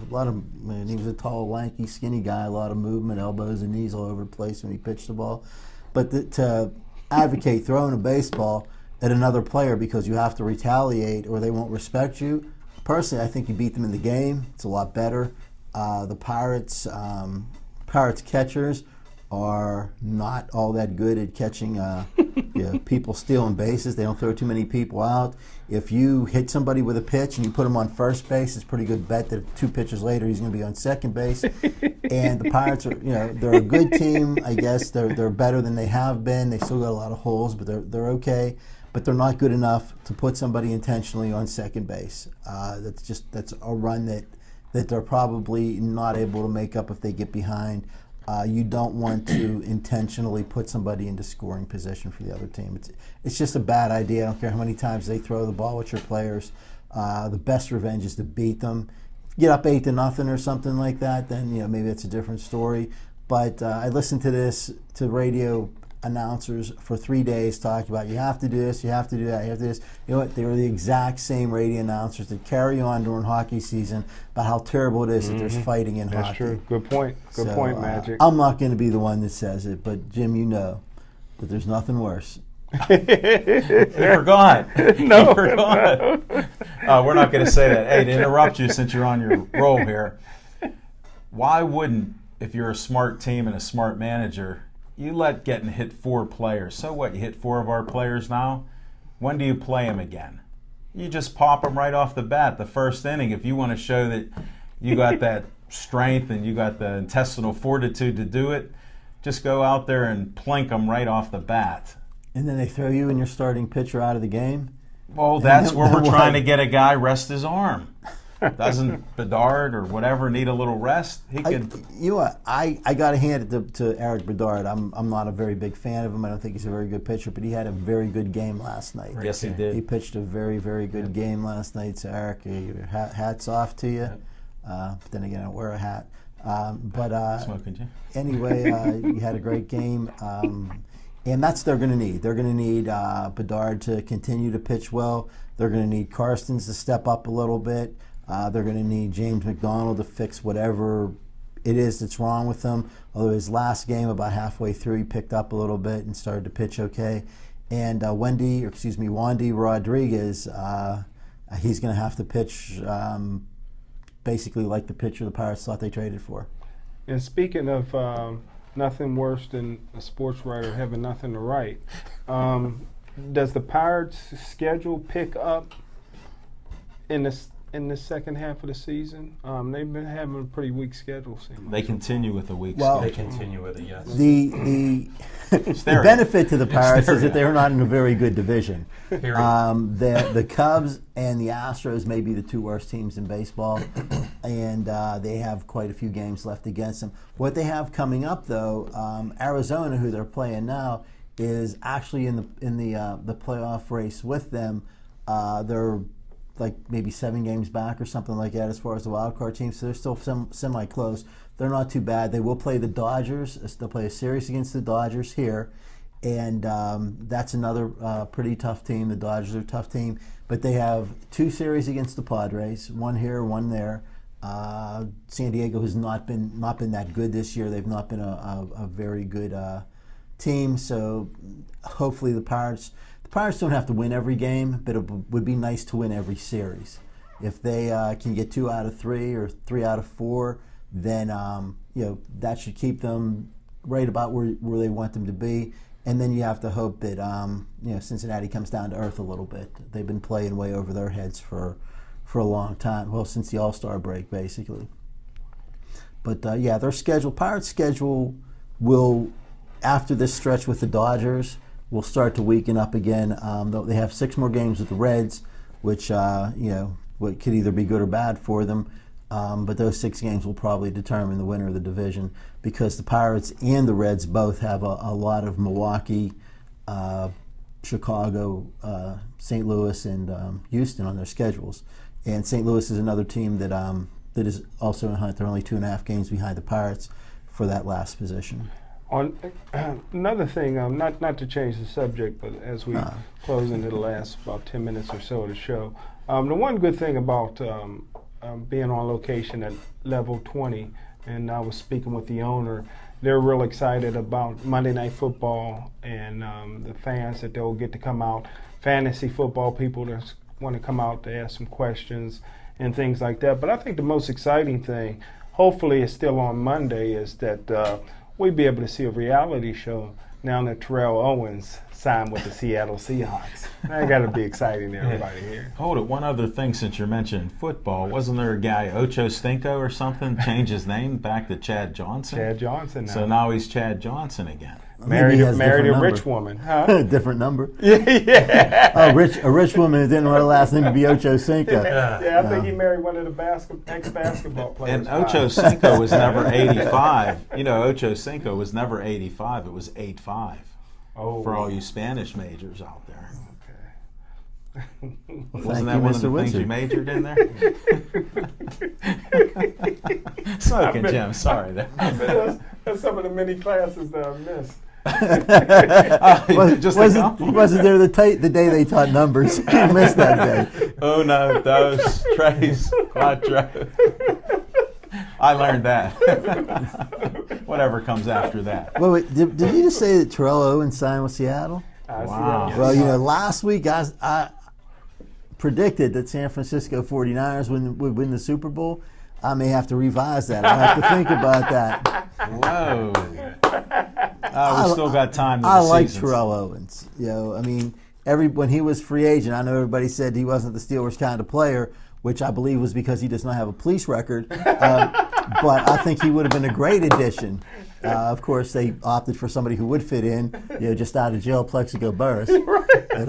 He was a tall, lanky, skinny guy. A lot of movement, elbows and knees all over the place when he pitched the ball. But to advocate throwing a baseball at another player because you have to retaliate or they won't respect you. Personally, I think you beat them in the game. It's a lot better. The Pirates catchers are not all that good at catching people stealing bases. They don't throw too many people out. If you hit somebody with a pitch and you put him on first base, it's a pretty good bet that 2 pitches later he's going to be on second base. And the Pirates are, they're a good team. I guess they're better than they have been. They still got a lot of holes, but they're okay. But they're not good enough to put somebody intentionally on second base. That's a run that they're probably not able to make up if they get behind. You don't want to intentionally put somebody into scoring position for the other team. It's just a bad idea. I don't care how many times they throw the ball at your players. The best revenge is to beat them. Get up 8-0 or something like that, then maybe it's a different story. But I listened to radio announcers for 3 days talking about you have to do this, you have to do that, you have to do this. You know what? They were the exact same radio announcers that carry on during hockey season about how terrible it is that there's fighting in hockey. That's true. Good point. Good point, Magic. I'm not going to be the one that says it, but Jim, you know that there's nothing worse. He forgot. No. He forgot. We're not going to say that. Hey, to interrupt you since you're on your roll here, why wouldn't, if you're a smart team and a smart manager, you let getting hit 4 players. So what? You hit 4 of our players now? When do you play them again? You just pop them right off the bat, the first inning. If you want to show that you got that strength and you got the intestinal fortitude to do it, just go out there and plink them right off the bat. And then they throw you and your starting pitcher out of the game? Well, that's where we're trying to get a guy rest his arm. Doesn't Bedard or whatever need a little rest? He could. I got to hand it to Eric Bedard. I'm not a very big fan of him. I don't think he's a very good pitcher, but he had a very good game last night. Yes, he did. He pitched a very, very good game last night. So Eric, hats off to you. But then again, I don't wear a hat. Smoking, Jim. Anyway, you had a great game. And that's what they're going to need. They're going to need Bedard to continue to pitch well. They're going to need Karstens to step up a little bit. They're going to need James McDonald to fix whatever it is that's wrong with him. Although his last game, about halfway through, he picked up a little bit and started to pitch okay. And Wandy Rodriguez, he's going to have to pitch basically like the pitcher the Pirates thought they traded for. And speaking of nothing worse than a sports writer having nothing to write, does the Pirates' schedule pick up in the second half of the season? They've been having a pretty weak schedule. They continue with the weak Well, schedule. They continue with it, yes. The benefit to the Pirates is that they're not in a very good division. Period. The Cubs and the Astros may be the 2 worst teams in baseball, and they have quite a few games left against them. What they have coming up, though, Arizona, who they're playing now, is actually in the playoff race with them. They're like maybe 7 games back or something like that as far as the wild card team, so they're still semi-close. They're not too bad. They will play the Dodgers. They'll play a series against the Dodgers here, and that's another pretty tough team. The Dodgers are a tough team, but they have 2 series against the Padres, 1 here, 1 there. San Diego has not been that good this year. They've not been a very good team, so hopefully the Pirates don't have to win every game, but it would be nice to win every series. If they can get 2 out of 3 or 3 out of 4, then that should keep them right about where they want them to be. And then you have to hope that Cincinnati comes down to earth a little bit. They've been playing way over their heads for a long time. Well, since the All-Star break, basically. But their schedule, Pirates' schedule, will, after this stretch with the Dodgers, will start to weaken up again. They have 6 more games with the Reds, which what could either be good or bad for them. But those 6 games will probably determine the winner of the division, because the Pirates and the Reds both have a lot of Milwaukee, Chicago, St. Louis, and Houston on their schedules. And St. Louis is another team that is also in hunt. They're only 2.5 games behind the Pirates for that last position. On another thing, not to change the subject, but as we close into the last about 10 minutes or so of the show, the one good thing about being on location at level 20, and I was speaking with the owner, they're real excited about Monday Night Football and the fans that they'll get to come out, fantasy football people that want to come out to ask some questions and things like that. But I think the most exciting thing, hopefully it's still on Monday, is that we'll be able to see a reality show now that Terrell Owens signed with the Seattle Seahawks. That got to be exciting to everybody here. Hold it, one other thing since you're mentioning football. Wasn't there a guy, Ocho Cinco or something, changed his name back to Chad Johnson? Chad Johnson now. So now he's Chad Johnson again. Married a rich woman. Huh? Different number. Yeah. Oh, a rich woman who didn't want her last name to be Ocho Cinco. Yeah, I think he married one of the ex-basketball players. And Ocho Cinco was never 85. Ocho Cinco was never 85. It was 85. Oh. For all you Spanish majors out there. Well, wasn't that one of the things you majored in there? Smoking, Jim. Sorry. That's some of the many classes that I missed. Wasn't there the day they taught numbers? You missed that day. Uno, dos, tres, cuatro. I learned that. Whatever comes after that. Wait, did you just say that Terrell Owens signed with Seattle? Wow. Well, last week I predicted that San Francisco 49ers would win the Super Bowl. I may have to revise that. I have to think about that. Whoa. We still got time. I like Terrell Owens. When he was free agent, I know everybody said he wasn't the Steelers kind of player, which I believe was because he does not have a police record. But I think he would have been a great addition. Of course, they opted for somebody who would fit in, just out of jail, Plexico Burris. Right. But,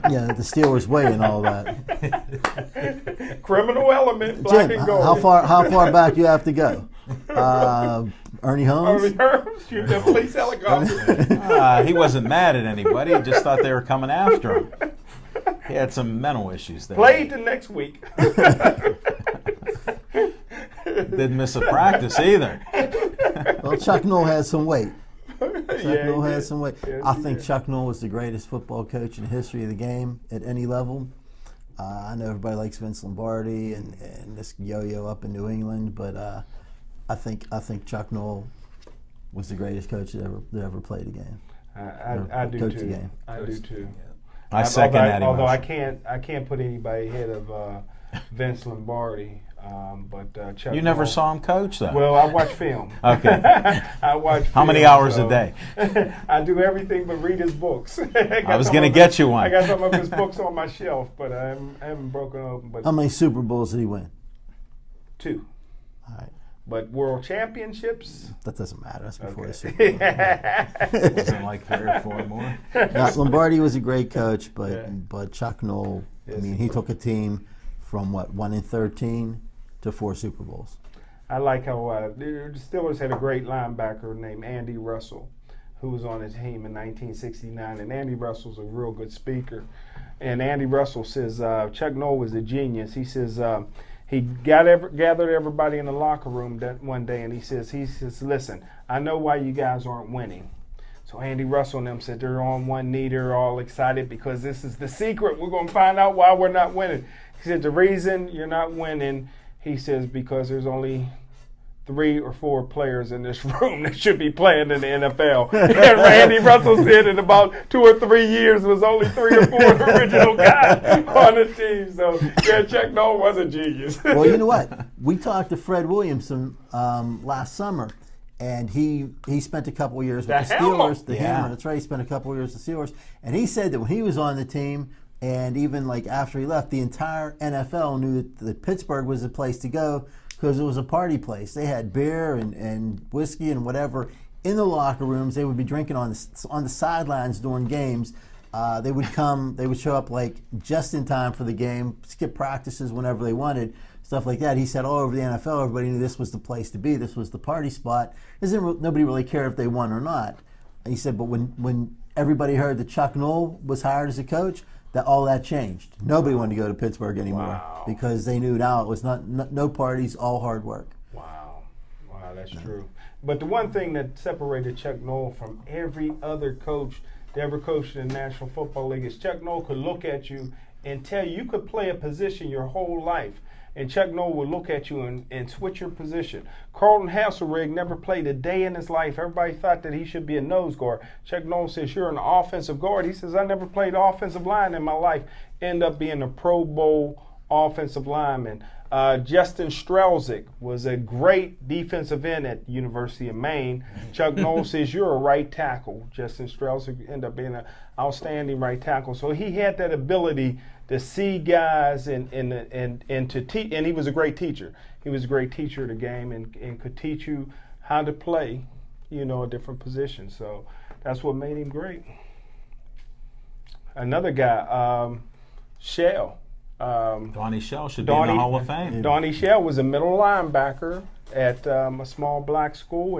the Steelers way and all that. Criminal element, black Jim, and gold. How far back you have to go? Ernie Holmes? Ernie Holmes, shoot the police helicopter. He wasn't mad at anybody. He just thought they were coming after him. He had some mental issues there. Played the next week. Didn't miss a practice either. Well, Chuck Noll has some weight. Yes, I think Chuck Noll was the greatest football coach in the history of the game at any level. I know everybody likes Vince Lombardi and this yo-yo up in New England, but I think Chuck Noll was the greatest coach that ever played a game. I do too. Game. I do too. I second that. Although I can't put anybody ahead of Vince Lombardi. But Chuck You never Noll, saw him coach, though? Well, I watch film. Okay. I watch How film, many hours a day? I do everything but read his books. I was going to get you one. I got some of his books on my shelf, but I haven't broken open. But How many Super Bowls did he win? 2. All right. But World Championships? That doesn't matter. That's before the Super Bowl. Wasn't like 3 or 4 more. Lombardi was a great coach, but Chuck Noll, he took a team from 1-13 to 4 Super Bowls. I like how the Steelers had a great linebacker named Andy Russell, who was on his team in 1969. And Andy Russell's a real good speaker. And Andy Russell says Chuck Noll was a genius. He says he gathered everybody in the locker room that one day, and he says, listen, I know why you guys aren't winning. So Andy Russell and them said they're on one knee, they're all excited because this is the secret. We're going to find out why we're not winning. He said the reason you're not winning, he says, because there's only 3 or 4 players in this room that should be playing in the NFL. And Randy Russell said in about 2 or 3 years, there was only 3 or 4 original guys on the team. So, Chuck Noll was a genius. Well, you know what? We talked to Fred Williamson last summer, and he spent a couple of years with the Hammer. Steelers. The Hammer, that's right. He spent a couple of years with the Steelers, and he said that when he was on the team, and even like after he left, the entire NFL knew that Pittsburgh was the place to go because it was a party place. They had beer and whiskey and whatever in the locker rooms. They would be drinking on the sidelines during games. They would show up like just in time for the game, skip practices whenever they wanted, stuff like that. He said all over the NFL, everybody knew this was the place to be. This was the party spot. Nobody really cared if they won or not. He said, but when everybody heard that Chuck Noll was hired as a coach, all that changed. Nobody wanted to go to Pittsburgh anymore because they knew now it was no parties, all hard work. Wow, that's true. But the one thing that separated Chuck Noll from every other coach that ever coached in the National Football League is Chuck Noll could look at you and tell you could play a position your whole life. And Chuck Noll would look at you and switch your position. Carlton Hasselrig never played a day in his life. Everybody thought that he should be a nose guard. Chuck Noll says, you're an offensive guard. He says, I never played offensive line in my life. End up being a Pro Bowl offensive lineman. Justin Strelzik was a great defensive end at the University of Maine. Chuck Noll says, you're a right tackle. Justin Strelzik ended up being an outstanding right tackle. So he had that ability to see guys and to teach, and he was a great teacher. He was a great teacher of the game and could teach you how to play, a different position. So that's what made him great. Another guy, Shell. Donnie Shell should be in the Hall of Fame. Donnie Shell was a middle linebacker at a small black school,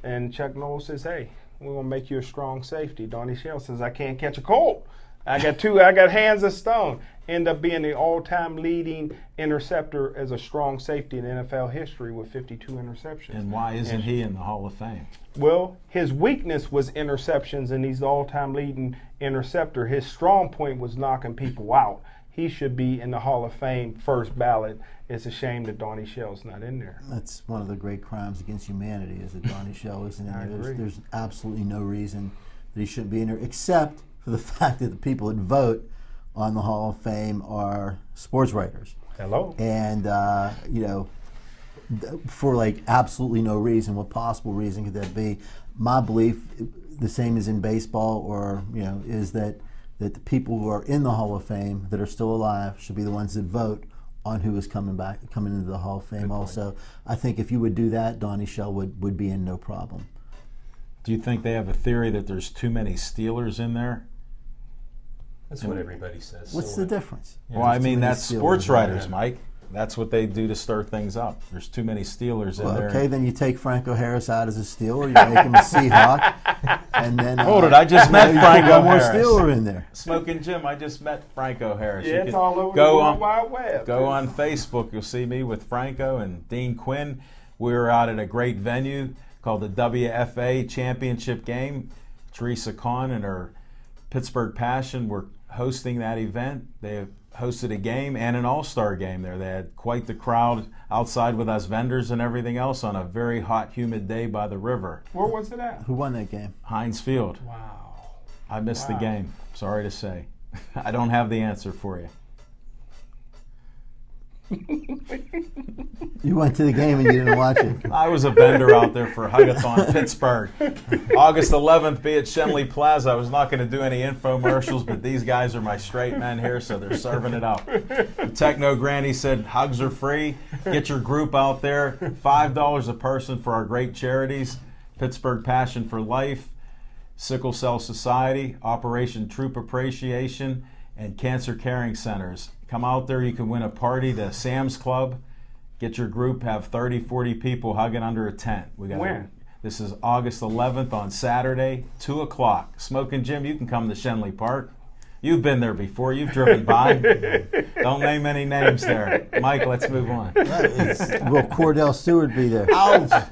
and Chuck Noll says, hey, we're going to make you a strong safety. Donnie Shell says, I can't catch a cold. I got hands of stone. End up being the all-time leading interceptor as a strong safety in NFL history with 52 interceptions. And why isn't he in the Hall of Fame? Well, his weakness was interceptions, and he's the all-time leading interceptor. His strong point was knocking people out. He should be in the Hall of Fame first ballot. It's a shame that Donnie Shell's not in there. That's one of the great crimes against humanity is that Donnie Shell isn't in there. There's absolutely no reason that he shouldn't be in there, except for the fact that the people that vote on the Hall of Fame are sports writers. Hello. And, for like absolutely no reason. What possible reason could that be? My belief, the same as in baseball is that the people who are in the Hall of Fame that are still alive should be the ones that vote on who is coming into the Hall of Fame also. I think if you would do that, Donnie Shell would be in no problem. Do you think they have a theory that there's too many Steelers in there? That's what everybody says. What's the difference? Well, I mean, that's sports writers, Mike. That's what they do to stir things up. There's too many Steelers in there. Okay, then you take Franco Harris out as a Steeler, you make him a Seahawk, and then hold it. I just met Franco Harris. One more Steeler in there. Smoking Jim, I just met Franco Harris. Yeah, it's all over the World Wide Web. Go on Facebook. You'll see me with Franco and Dean Quinn. We were out at a great venue called the WFA Championship Game. Teresa Kahn and her Pittsburgh Passion were hosting that event. They hosted a game and an all-star game there. They had quite the crowd outside with us vendors and everything else on a very hot, humid day by the river. Where was it at? Who won that game? Heinz Field. Wow. I missed the game. Sorry to say. I don't have the answer for you. You went to the game and you didn't watch it. I was a vendor out there for Hugathon Pittsburgh. August 11th, be at Shenley Plaza. I was not going to do any infomercials, but these guys are my straight men here, so they're serving it up. The Techno Granny said hugs are free. Get your group out there. $5 a person for our great charities. Pittsburgh Passion for Life, Sickle Cell Society, Operation Troop Appreciation, and Cancer Caring Centers. Come out there. You can win a party to Sam's Club. Get your group, have 30, 40 people hugging under a tent. When? This is August 11th on Saturday, 2 o'clock. Smoking Jim, you can come to Shenley Park. You've been there before. You've driven by. Don't name any names there. Mike, let's move on. Will Cordell Stewart be there? Ouch!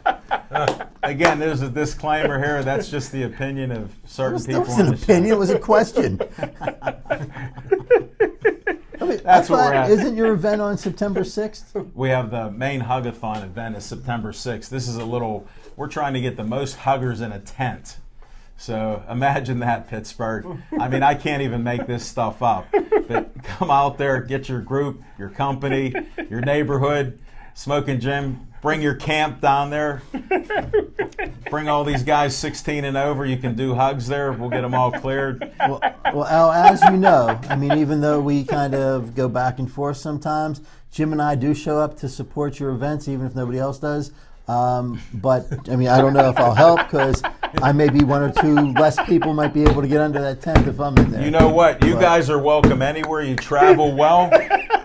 Again, there's a disclaimer here. That's just the opinion of certain people. It was an opinion. It was a question. That's what we're at. Isn't your event on September 6th? We have the main Hugathon event is September 6th. This is we're trying to get the most huggers in a tent. So imagine that, Pittsburgh. I mean, I can't even make this stuff up. But come out there, get your group, your company, your neighborhood, Smoking Jim, bring your camp down there. Bring all these guys 16 and over. You can do hugs there. We'll get them all cleared. Well, Al, as you know, I mean, even though we kind of go back and forth sometimes, Jim and I do show up to support your events, even if nobody else does. But, I mean, I don't know if I'll help because I may be one or two less people might be able to get under that tent if I'm in there. You know what? You guys are welcome anywhere. You travel well.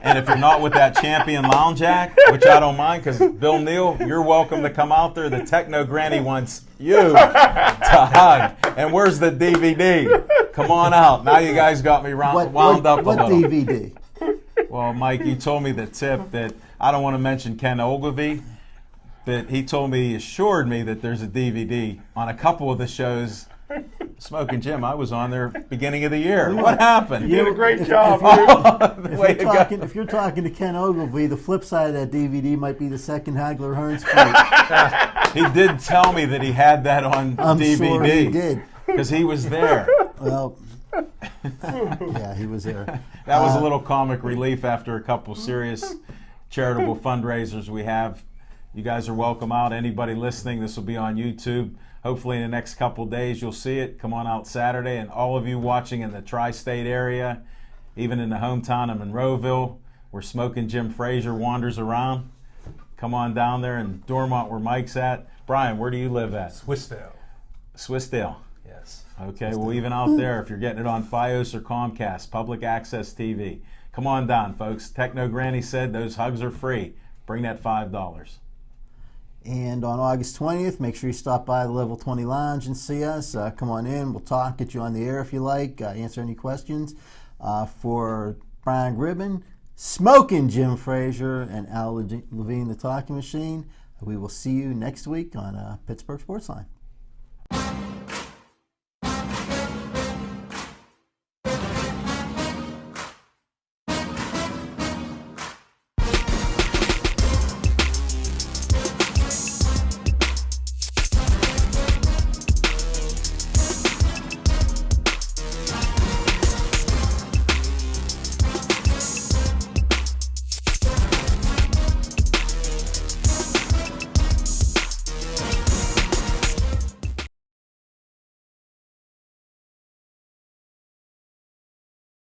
And if you're not with that Champion Lounge Act, which I don't mind because Bill Neal, you're welcome to come out there. The Techno Granny wants you to hug. And where's the DVD? Come on out. Now you guys got me wound up a little. What DVD? Well, Mike, you told me the tip that I don't want to mention Ken Ogilvy, but he assured me that there's a DVD on a couple of the shows. Smoking Jim, I was on there beginning of the year. What happened? You did a great job. If you're talking to Ken Ogilvy, the flip side of that DVD might be the second Hagler Hearns fight. He did tell me that he had that on DVD. Sure he did. Because he was there. Well, yeah, he was there. That was a little comic relief after a couple serious charitable fundraisers we have. You guys are welcome out. Anybody listening, this will be on YouTube. Hopefully in the next couple days you'll see it. Come on out Saturday. And all of you watching in the tri-state area, even in the hometown of Monroeville, where Smoking Jim Frazier wanders around, come on down there. In Dormont, where Mike's at. Brian, where do you live at? Swissdale. Swissdale. Yes. Okay, well, even out there, if you're getting it on Fios or Comcast, public access TV, come on down, folks. Techno Granny said those hugs are free. Bring that $5. And on August 20th, make sure you stop by the Level 20 Lounge and see us. Come on in. We'll talk, get you on the air if you like, answer any questions. For Brian Gribben, Smoking Jim Frazier, and Al Levine, the Talking Machine, we will see you next week on Pittsburgh Sportsline.